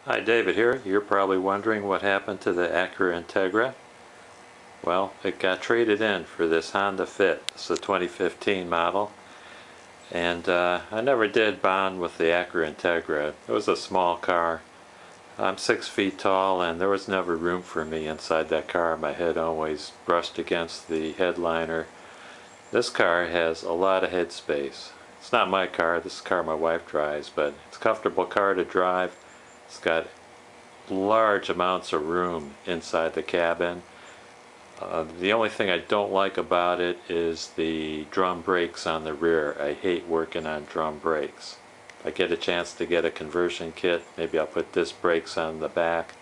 Hi, David here. You're probably wondering what happened to the Acura Integra. Well, it got traded in for this Honda Fit. It's a 2015 model. And I never did bond with the Acura Integra. It was a small car. I'm 6 feet tall and there was never room for me inside that car. My head always brushed against the headliner. This car has a lot of head space. It's not my car. This is a car my wife drives, but it's a comfortable car to drive. It's got large amounts of room inside the cabin. The only thing I don't like about it is the drum brakes on the rear. I hate working on drum brakes. If I get a chance to get a conversion kit, maybe I'll put disc brakes on the back,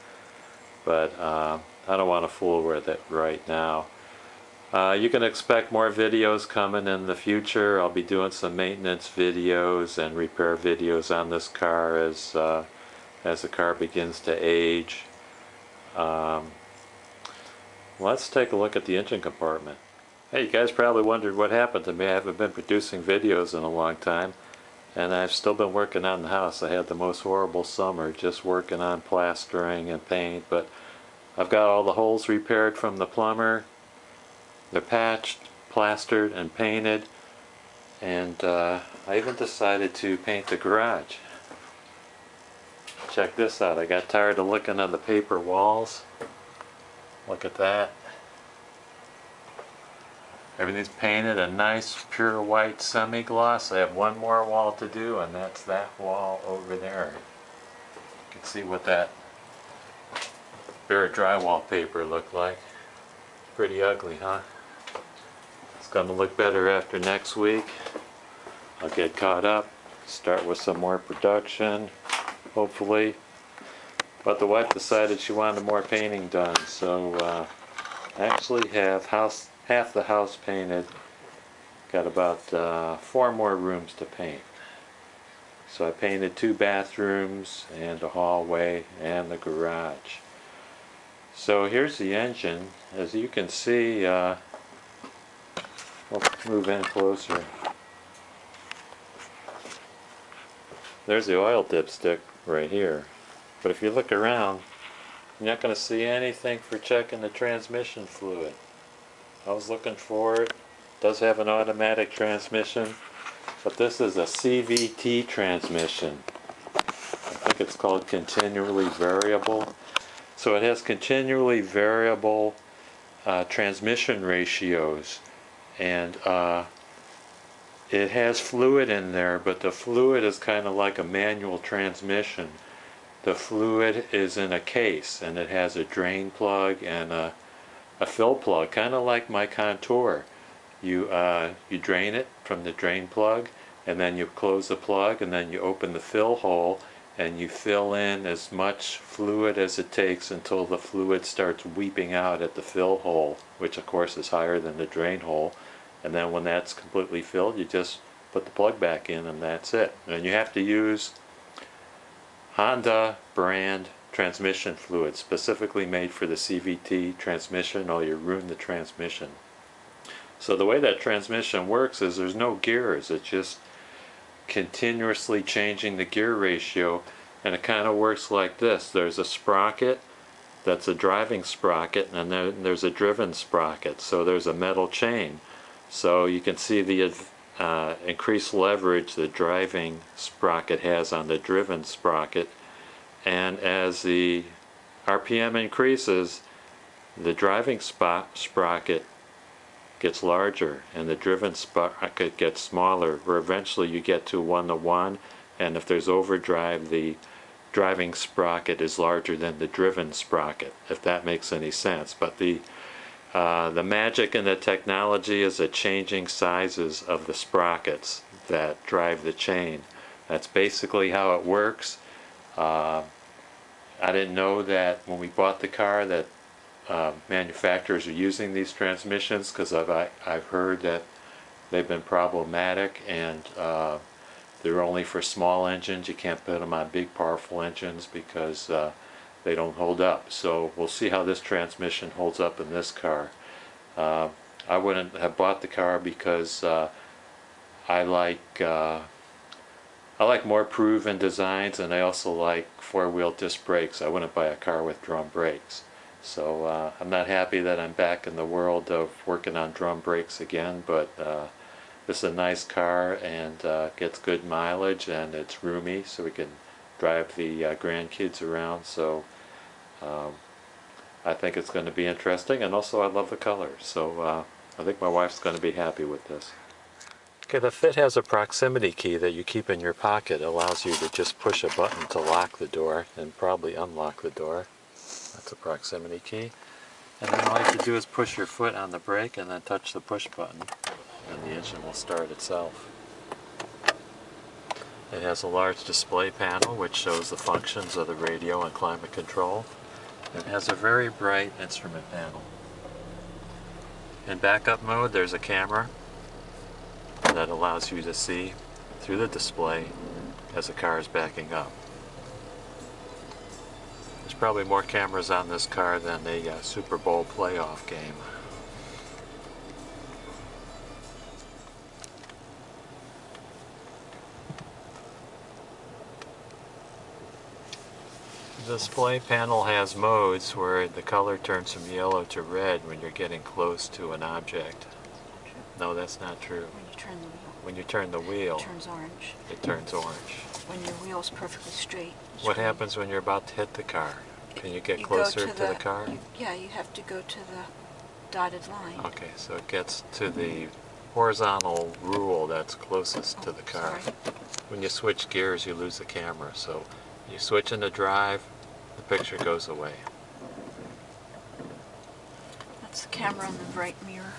but I don't want to fool with it right now. You can expect more videos coming in the future. I'll be doing some maintenance videos and repair videos on this car as the car begins to age. Let's take a look at the engine compartment. Hey, you guys probably wondered what happened to me. I haven't been producing videos in a long time, and I've still been working on the house. I had the most horrible summer just working on plastering and paint, but I've got all the holes repaired from the plumber. They're patched, plastered, and painted, and I even decided to paint the garage. Check this out. I got tired of looking at the paper walls. Look at that. Everything's painted a nice pure white semi-gloss. I have one more wall to do, and that's that wall over there. You can see what that bare drywall paper looked like. Pretty ugly, huh? It's gonna look better after next week. I'll get caught up, start with some more production, hopefully. But the wife decided she wanted more painting done, so I actually have half the house painted. Got about 4 more rooms to paint. So I painted 2 bathrooms and a hallway and the garage. So here's the engine. As you can see, we'll move in closer. There's the oil dipstick right here. But if you look around, you're not going to see anything for checking the transmission fluid. I was looking for it. It does have an automatic transmission, but this is a CVT transmission. I think it's called continually variable. So it has continually variable transmission ratios, and it has fluid in there, but the fluid is kind of like a manual transmission. The fluid is in a case, and it has a drain plug and a fill plug, kind of like my Contour. You drain it from the drain plug, and then you close the plug, and then you open the fill hole, and you fill in as much fluid as it takes until the fluid starts weeping out at the fill hole, which of course is higher than the drain hole. And then when that's completely filled, you just put the plug back in, and that's it. And you have to use Honda brand transmission fluid, specifically made for the CVT transmission, or you ruin the transmission. So the way that transmission works is there's no gears. It's just continuously changing the gear ratio, and it kind of works like this. There's a sprocket that's a driving sprocket, and then there's a driven sprocket. So there's a metal chain. So you can see the increased leverage the driving sprocket has on the driven sprocket, and as the RPM increases, the driving sprocket gets larger and the driven sprocket gets smaller, where eventually you get to 1-to-1, and if there's overdrive, the driving sprocket is larger than the driven sprocket, if that makes any sense. But the magic in the technology is the changing sizes of the sprockets that drive the chain. That's basically how it works. I didn't know that when we bought the car that manufacturers are using these transmissions, because I've heard that they've been problematic, and they're only for small engines. You can't put them on big powerful engines because they don't hold up. So we'll see how this transmission holds up in this car. I wouldn't have bought the car because I like I like more proven designs, and I also like four-wheel disc brakes. I wouldn't buy a car with drum brakes. So I'm not happy that I'm back in the world of working on drum brakes again, but this is a nice car, and gets good mileage, and it's roomy, so we can drive the grandkids around. So I think it's going to be interesting, and also I love the color. So I think my wife's going to be happy with this. Okay, the Fit has a proximity key that you keep in your pocket. It allows you to just push a button to lock the door and probably unlock the door. That's a proximity key. And then all you have to do is push your foot on the brake and then touch the push button, and the engine will start itself. It has a large display panel which shows the functions of the radio and climate control. It has a very bright instrument panel. In backup mode, there's a camera that allows you to see through the display as the car is backing up. There's probably more cameras on this car than a Super Bowl playoff game. The display panel has modes where the color turns from yellow to red when you're getting close to an object. No, that's not true. When you turn the wheel. It turns orange. It turns orange. When your wheel's perfectly straight. What happens when you're about to hit the car? Can you get closer to the car? Yeah, you have to go to the dotted line. Okay, so it gets to the horizontal rule that's closest to the car. Sorry. When you switch gears, you lose the camera. So you switch into drive, the picture goes away. That's the camera on the right mirror.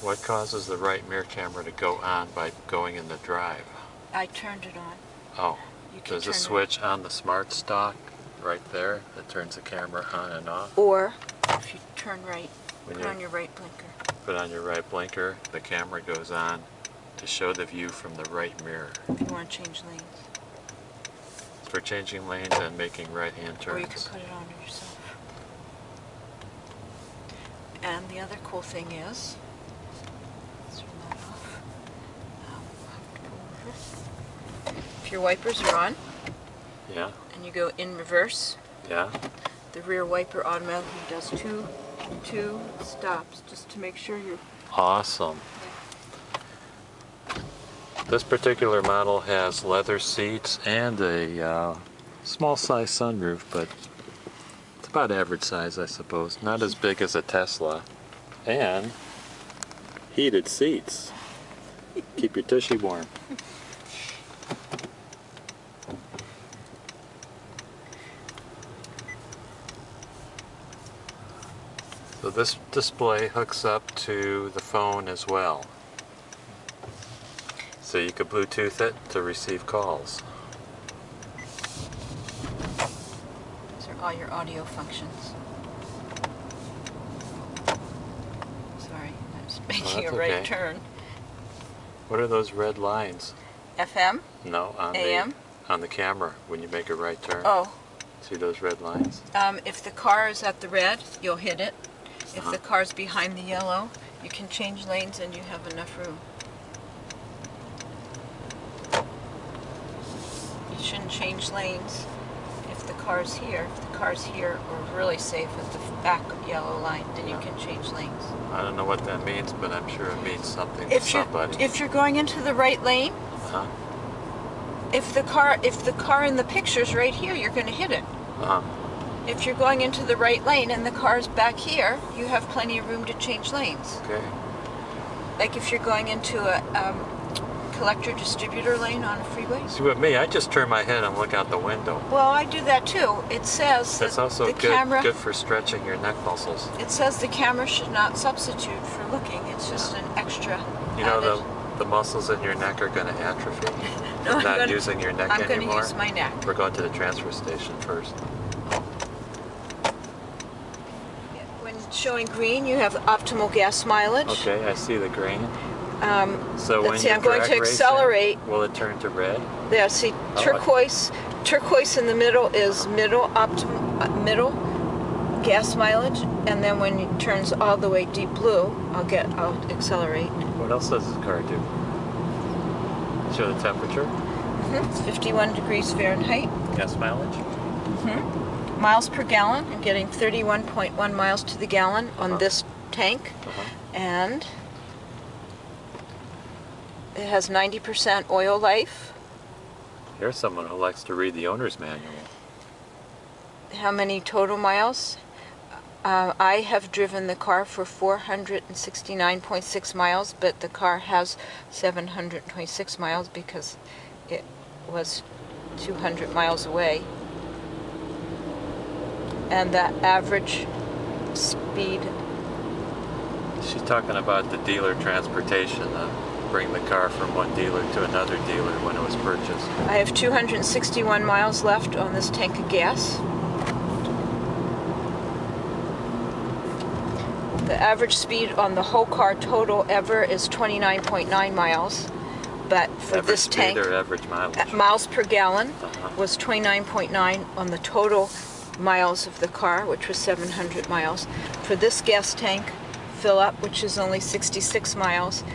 What causes the right mirror camera to go on by going in the drive? I turned it on. Oh, You can there's a turn it- switch on the smart stock right there that turns the camera on and off. Or if you turn right, When put you on your right blinker. put on your right blinker, the camera goes on to show the view from the right mirror. If you want to change lanes. It's for changing lanes and making right-hand Or you can turns. put it on yourself. And the other cool thing is, let's turn that off. I'll have to go over. If your wipers are on Yeah, and you go in reverse, yeah. the rear wiper automatically does two stops just to make sure you're. Awesome. This particular model has leather seats and a small size sunroof, but it's about average size, I suppose. Not as big as a Tesla. And heated seats. Keep your tushy warm. So this display hooks up to the phone as well. So you could Bluetooth it to receive calls. These are all your audio functions. Sorry, I was making a that's right okay. turn. What are those red lines? FM? No, on AM? on the camera when you make a right turn. Oh, See those red lines? if the car is at the red, you'll hit it. If the car's behind the yellow, you can change lanes and you have enough room. You shouldn't change lanes if the car's here. If the car's here or really safe at the back yellow line, then you can change lanes. I don't know what that means, but I'm sure it means something to somebody. If you're going into the right lane, Uh-huh. if the car in the picture's right here, you're going to hit it. Uh-huh. If you're going into the right lane and the car's back here, you have plenty of room to change lanes. Okay. Like if you're going into a collector distributor lane on a freeway. See, with me, I just turn my head and look out the window. Well, I do that too. It says That's that also the good, camera. good for stretching your neck muscles. It says the camera should not substitute for looking. It's just an extra. You know, added. the muscles in your neck are going to atrophy. No, You're I'm not using your neck I'm anymore. going to use my neck. We're going to the transfer station first. When showing green, you have optimal gas mileage. Okay, I see the green. So Let's when see, you're I'm going to drag racing, accelerate. will it turn to red? Yeah, see, turquoise in the middle is middle gas mileage, and then when it turns all the way deep blue, I'll accelerate. What else does this car do? Show the temperature? It's 51 degrees Fahrenheit. Gas mileage? Miles per gallon. I'm getting 31.1 miles to the gallon on this tank. And it has 90% oil life. Here's someone who likes to read the owner's manual. How many total miles? I have driven the car for 469.6 miles, but the car has 726 miles because it was 200 miles away. And the average speed. She's talking about the dealer transportation, bring the car from one dealer to another dealer when it was purchased. I have 261 miles left on this tank of gas. The average speed on the whole car total ever is 29.9 miles, but for Average this speed tank, or average mileage? miles per gallon was 29.9 on the total miles of the car, which was 700 miles. For this gas tank fill up, which is only 66 miles,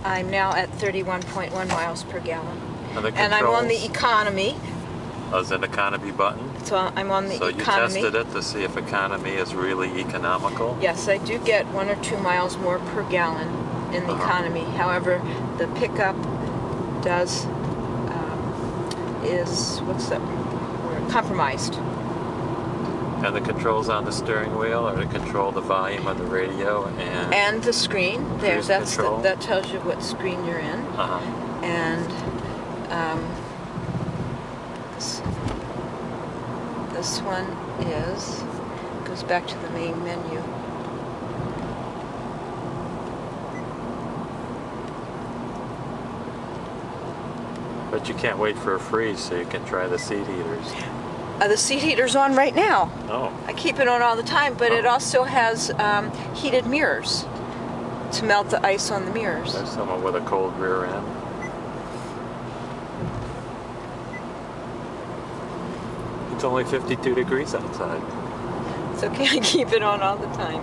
I'm now at 31.1 miles per gallon. And I'm on the economy. Oh, is it an economy button? So I'm on the economy. So you tested it to see if economy is really economical? Yes, I do get 1 or 2 miles more per gallon in the economy. However, the pickup is compromised. And the controls on the steering wheel are to control the volume of the radio and the screen. There, control. that tells you what screen you're in. And this one goes back to the main menu. But you can't wait for a freeze so you can try the seat heaters. The seat heater's on right now. Oh. I keep it on all the time, but it also has heated mirrors to melt the ice on the mirrors. There's someone with a cold rear end. It's only 52 degrees outside. It's okay, I keep it on all the time.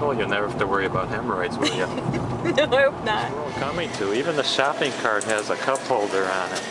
Well, you'll never have to worry about hemorrhoids, will you? No, I hope not. Well, coming to. Even the shopping cart has a cup holder on it.